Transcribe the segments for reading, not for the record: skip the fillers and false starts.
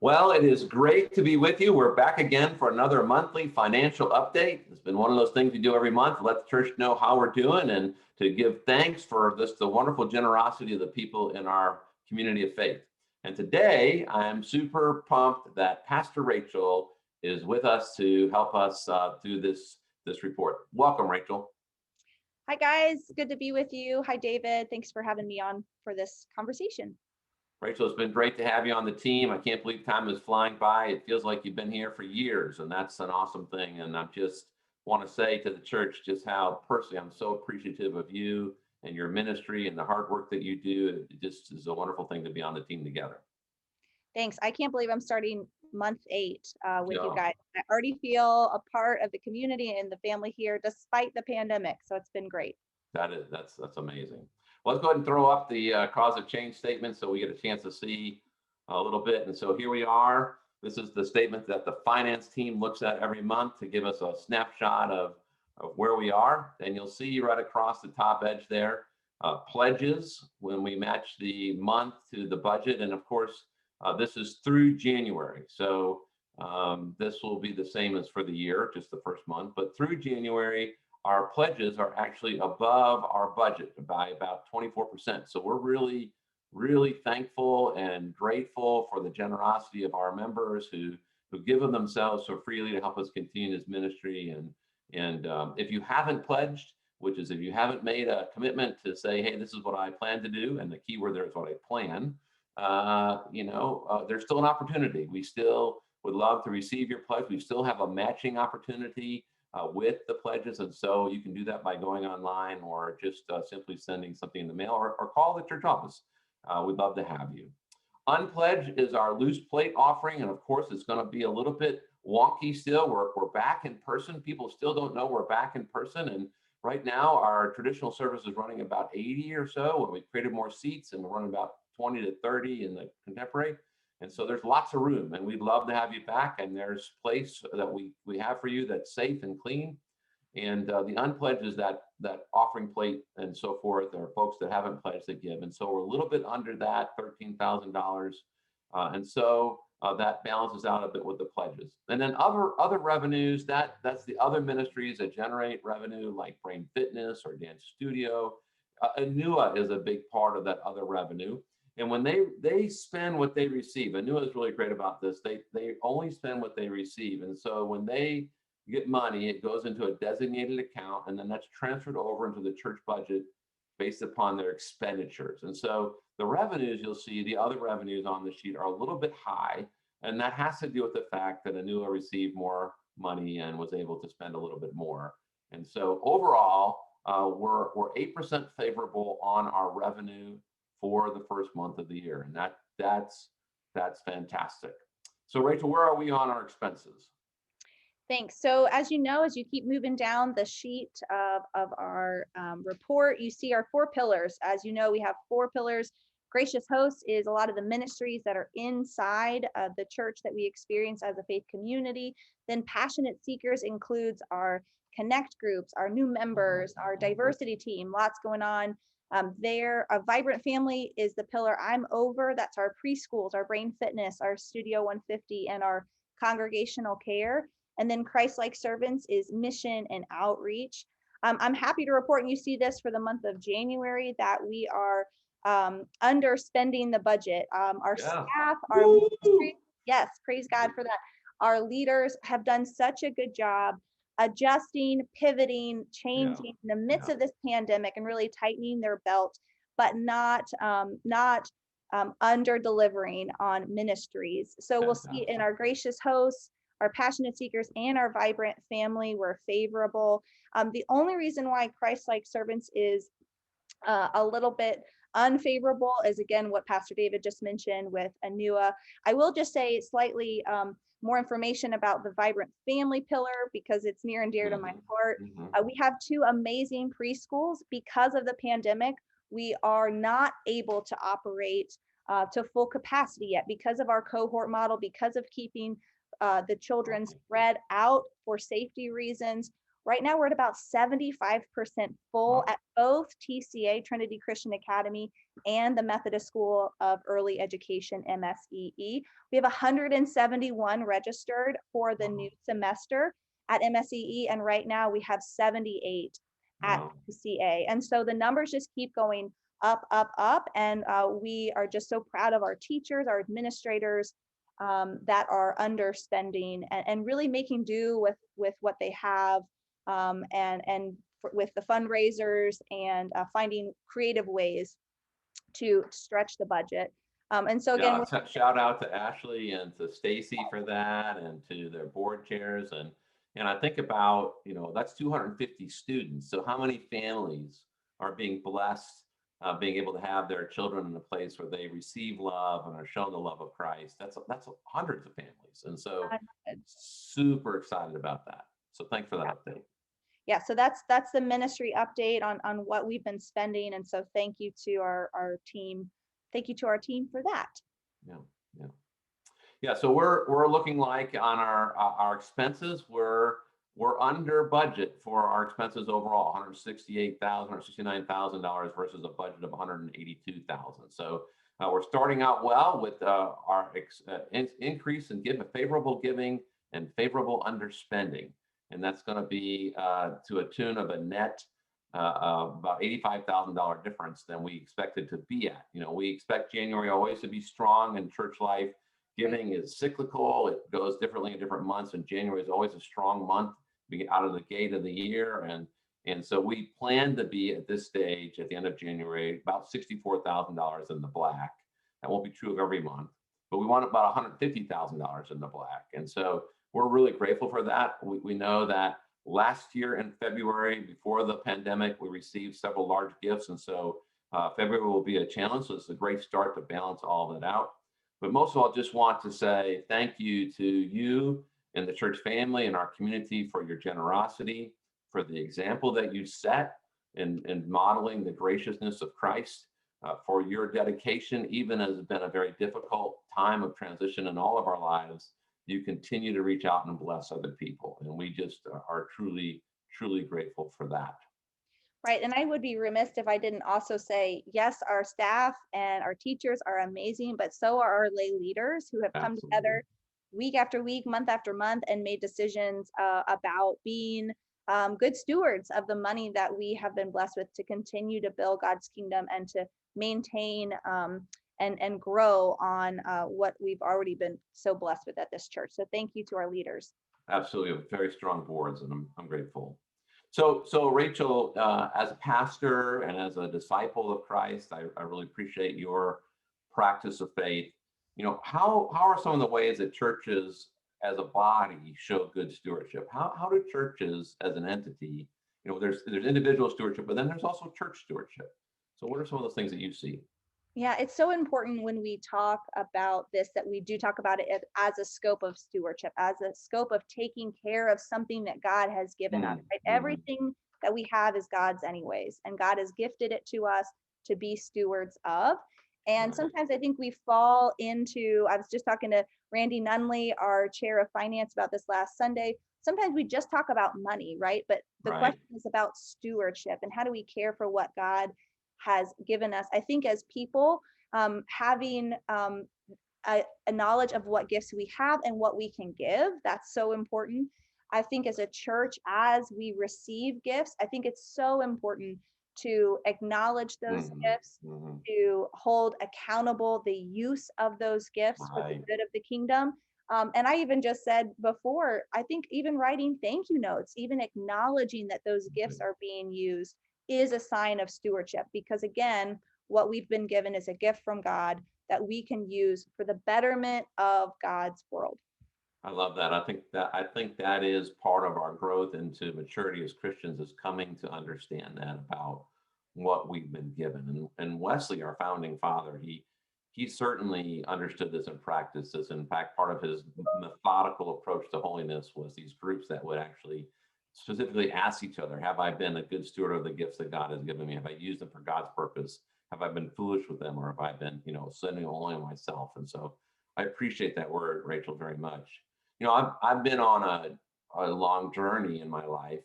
Well, it is great to be with you. We're back again for another monthly financial update. It's been one of those things we do every month, let the church know how we're doing and to give thanks for the wonderful generosity of the people in our community of faith. And today, I'm super pumped that Pastor Rachel is with us to help us through this report. Welcome, Rachel. Hi, guys. Good to be with you. Hi, David. Thanks for having me on for this conversation. Rachel, it's been great to have you on the team. I can't believe time is flying by. It feels like you've been here for years, and that's an awesome thing. And I just want to say to the church just how personally I'm so appreciative of you and your ministry and the hard work that you do. It just is a wonderful thing to be on the team together. Thanks. I can't believe I'm starting month 8 with you Yeah, guys. I already feel a part of the community and the family here despite the pandemic. So it's been great. that's amazing. Well, let's go ahead and throw up the cause of change statement so we get a chance to see a little bit. And so here we are. This is the statement that the finance team looks at every month to give us a snapshot of where we are. And you'll see right across the top edge there, pledges when we match the month to the budget. And of course, this is through January. So this will be the same as for the year, just the first month. But through January, our pledges are actually above our budget by about 24%. So we're really, really thankful and grateful for the generosity of our members who give of themselves so freely to help us continue this ministry. And if you haven't pledged, which is if you haven't made a commitment to say, hey, this is what I plan to do, and the key word there is what I plan, there's still an opportunity. We still would love to receive your pledge. We still have a matching opportunity with the pledges. And so you can do that by going online or just simply sending something in the mail or call the church office. We'd love to have you. Unpledged is our loose plate offering. And of course, it's going to be a little bit wonky still. We're back in person. People still don't know we're back in person. And right now, our traditional service is running about 80 or so. When we created more seats, and we're running about 20 to 30 in the contemporary. And so there's lots of room, and we'd love to have you back. And there's place that we have for you that's safe and clean. And the unpledged is that offering plate and so forth. There are folks that haven't pledged that give. And so we're a little bit under that, $13,000. And so that balances out a bit with the pledges. And then other revenues, that's the other ministries that generate revenue like Brain Fitness or Dance Studio. Anua is a big part of that other revenue. And when they spend what they receive, Anua is really great about this. They only spend what they receive. And so when they get money, it goes into a designated account, and then that's transferred over into the church budget based upon their expenditures. And so the revenues, you'll see the other revenues on the sheet are a little bit high, and that has to do with the fact that Anua received more money and was able to spend a little bit more. And so overall, we're 8% favorable on our revenue for the first month of the year, and that's fantastic. So Rachel, where are we on our expenses? Thanks. So as you know, as you keep moving down the sheet of our report, you see our 4 pillars. As you know, we have 4 pillars. Gracious Hosts is a lot of the ministries that are inside of the church that we experience as a faith community. Then Passionate Seekers includes our connect groups, our new members, our diversity team, lots going on there. A Vibrant Family is the pillar I'm over. That's our preschools, our Brain Fitness, our Studio 150, and our congregational care. And then Christ-like Servants is mission and outreach. I'm happy to report, and you see this for the month of January, that we are underspending the budget. Our staff, our ministry, yes, praise God for that. Our leaders have done such a good job adjusting, pivoting, changing in the midst of this pandemic and really tightening their belt, but not under delivering on ministries. So we'll see in our Gracious Hosts, our Passionate Seekers, and our Vibrant Family, we're favorable. The only reason why Christ-like Servants is a little bit unfavorable is, again, what Pastor David just mentioned with Anua. I will just say slightly more information about the Vibrant Family pillar because it's near and dear to my heart. We have 2 amazing preschools. Because of the pandemic, we are not able to operate to full capacity yet because of our cohort model, because of keeping the children spread out for safety reasons. Right now, we're at about 75% full Wow. at both TCA, Trinity Christian Academy, and the Methodist School of Early Education, MSEE. We have 171 registered for the new Wow. semester at MSEE, and right now we have 78 at Wow. TCA. And so the numbers just keep going up, up, up. And we are just so proud of our teachers, our administrators, that are underspending and really making do with what they have, with the fundraisers and finding creative ways to stretch the budget. And so again, Yeah, shout out to Ashley and to Stacy for that, and to their board chairs. And I think about, that's 250 students. So how many families are being blessed, being able to have their children in a place where they receive love and are shown the love of Christ? That's hundreds of families. And so super excited about that. So thanks for that update. yeah, so that's the ministry update on what we've been spending. And so thank you to our team. Thank you to our team for that. Yeah, yeah. Yeah, so we're looking like on our expenses, we're under budget for our expenses overall, $168,000 or $169,000 versus a budget of $182,000. So we're starting out well with our increase in favorable giving and favorable underspending, and that's going to be to a tune of a net about $85,000 difference than we expected to be at. We expect January always to be strong in church life. Giving is cyclical. It goes differently in different months, and January is always a strong month out of the gate of the year. And so we plan to be at this stage at the end of January about $64,000 in the black. That won't be true of every month, but we want about $150,000 in the black. And so we're really grateful for that. We know that last year in February, before the pandemic, we received several large gifts. And so February will be a challenge. So it's a great start to balance all of that out. But most of all, just want to say thank you to you and the church family and our community for your generosity, for the example that you set in modeling the graciousness of Christ, for your dedication, even as it's been a very difficult time of transition in all of our lives. You continue to reach out and bless other people. And we just are truly, truly grateful for that. Right. And I would be remiss if I didn't also say, yes, our staff and our teachers are amazing, but so are our lay leaders who have come Absolutely. together week after week, month after month, and made decisions about being good stewards of the money that we have been blessed with to continue to build God's kingdom and to maintain and grow on what we've already been so blessed with at this church. So thank you to our leaders. Absolutely. Very strong boards, and I'm grateful. So Rachel, as a pastor and as a disciple of Christ, I really appreciate your practice of faith. How are some of the ways that churches as a body show good stewardship? How do churches as an entity, there's individual stewardship, but then there's also church stewardship. So what are some of those things that you see? Yeah, it's so important when we talk about this that we do talk about it as a scope of stewardship, as a scope of taking care of something that God has given us, right? Mm-hmm. Everything that we have is God's anyways, and God has gifted it to us to be stewards of. And Right. sometimes I think we fall into, I was just talking to Randy Nunley, our chair of finance, about this last Sunday. Sometimes we just talk about money, right? But the Right. question is about stewardship and how do we care for what God has given us. I think as people, having a knowledge of what gifts we have and what we can give, that's so important. I think as a church, as we receive gifts, I think it's so important to acknowledge those Mm-hmm. gifts, Mm-hmm. to hold accountable the use of those gifts for the Right. good of the kingdom. And I even just said before, I think even writing thank you notes, even acknowledging that those gifts are being used is a sign of stewardship, because again, what we've been given is a gift from God that we can use for the betterment of God's world. I love that. I think that is part of our growth into maturity as Christians, is coming to understand that about what we've been given. And Wesley, our founding father, he certainly understood this and practiced this. In fact, part of his methodical approach to holiness was these groups that would actually specifically ask each other, have I been a good steward of the gifts that God has given me? Have I used them for God's purpose? Have I been foolish with them, or have I been, spending only on myself? And so I appreciate that word, Rachel, very much. I've been on a long journey in my life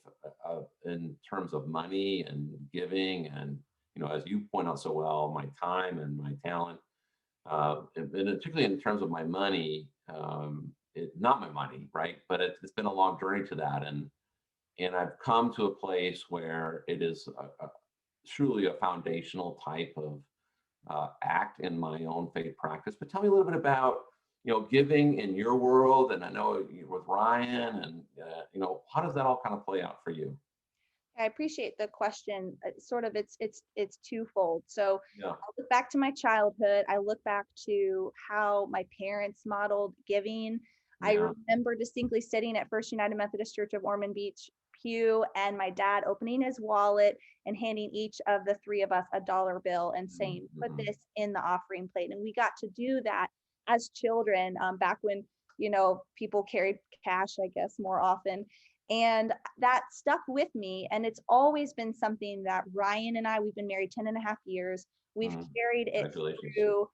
in terms of money and giving, and as you point out so well, my time and my talent, and particularly in terms of my money, not my money, right? But it's been a long journey to that, and I've come to a place where it is truly a foundational type of act in my own faith practice. But tell me a little bit about giving in your world, and I know with Ryan, and how does that all kind of play out for you? I appreciate the question. Sort of, it's twofold. So Yeah, I look back to my childhood. I look back to how my parents modeled giving. I yeah, remember distinctly sitting at First United Methodist Church of Ormond Beach pew, and my dad opening his wallet and handing each of the three of us a dollar bill and saying, "Put mm-hmm. this in the offering plate." And we got to do that as children, back when people carried cash, I guess, more often. And that stuck with me. And it's always been something that Ryan and we've been married 10 and a half years. We've Mm, carried it congratulations. through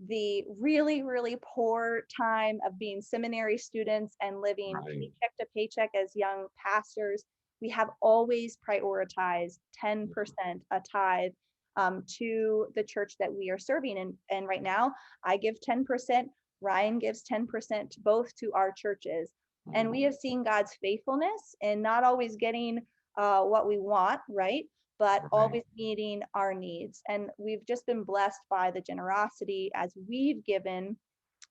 the really, really poor time of being seminary students and living Right. paycheck to paycheck as young pastors. We have always prioritized 10% a tithe, to the church that we are serving. And right now, I give 10%, Ryan gives 10% both to our churches. And we Mm, have seen God's faithfulness in not always getting what we want, right? But right. always meeting our needs. And we've just been blessed by the generosity as we've given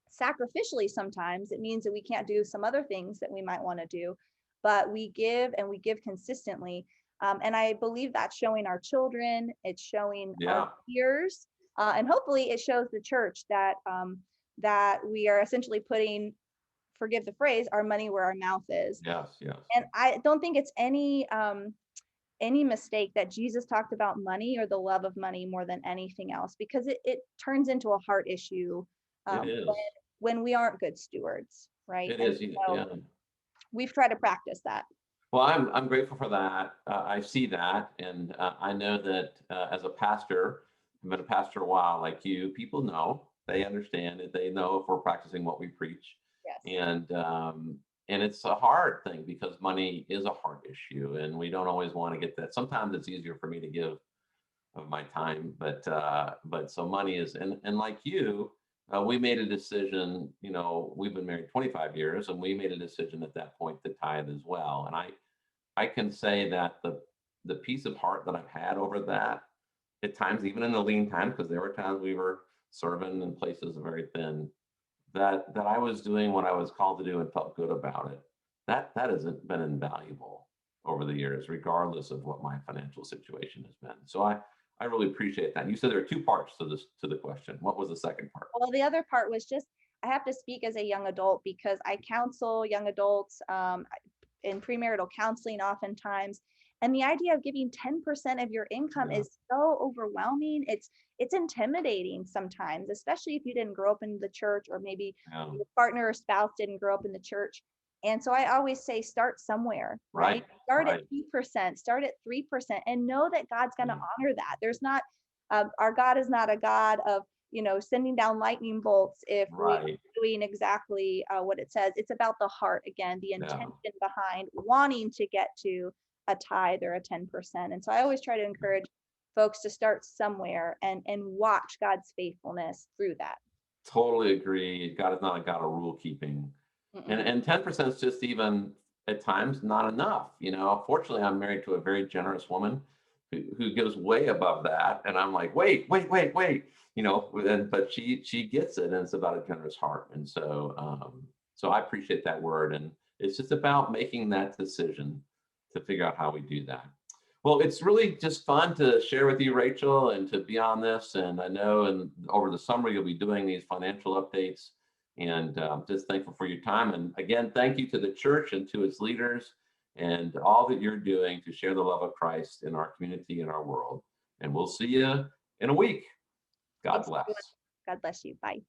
sacrificially. Sometimes it means that we can't do some other things that we might want to do, but we give, and we give consistently. And I believe that's showing our children, it's showing our Yeah. peers, and hopefully it shows the church that we are essentially putting, forgive the phrase, our money where our mouth is. Yes. Yes. And I don't think it's any mistake that Jesus talked about money or the love of money more than anything else, because it turns into a heart issue, It when is. we aren't good stewards, right? It And is. so Yeah. we've tried to practice that. Well, I'm grateful for that. I see that, and I know that as a pastor, I've been a pastor a while, like you. People know, they understand it. They know if we're practicing what we preach, Yes. and it's a hard thing because money is a hard issue, and we don't always want to get that. Sometimes it's easier for me to give of my time, but so money is, and like you, we made a decision. We've been married 25 years, and we made a decision at that point to tithe as well. And I can say that the peace of heart that I've had over that, at times, even in the lean times, because there were times we were serving in places very thin, that I was doing what I was called to do and felt good about it. That has been invaluable over the years, regardless of what my financial situation has been. So I really appreciate that. And you said there are two parts to the question. What was the second part? Well, the other part was just, I have to speak as a young adult because I counsel young adults, in premarital counseling oftentimes. And the idea of giving 10% of your income Yeah, is so overwhelming. It's intimidating sometimes, especially if you didn't grow up in the church, or maybe yeah, your partner or spouse didn't grow up in the church. And so I always say, start somewhere, right? right, Start at right. 2%, start at 3%, and know that God's going to Yeah, honor that. There's not, our God is not a God of, sending down lightning bolts if we right. doing exactly what it says. It's about the heart, again, the Yeah. intention behind wanting to get to a tithe or a 10%. And so I always try to encourage folks to start somewhere and watch God's faithfulness through that. Totally agree. God is not a God of rule keeping. And Mm-mm. and 10% is just even at times not enough. Fortunately, I'm married to a very generous woman who goes way above that. And I'm like, wait, wait, wait, wait. But she gets it, and it's about a generous heart. And so I appreciate that word. And it's just about making that decision to figure out how we do that. Well, it's really just fun to share with you, Rachel, and to be on this. And I know, and over the summer, you'll be doing these financial updates. And just thankful for your time. And again, thank you to the church and to its leaders and all that you're doing to share the love of Christ in our community and our world. And we'll see you in a week. God Thanks, everyone. bless. God bless you. Bye.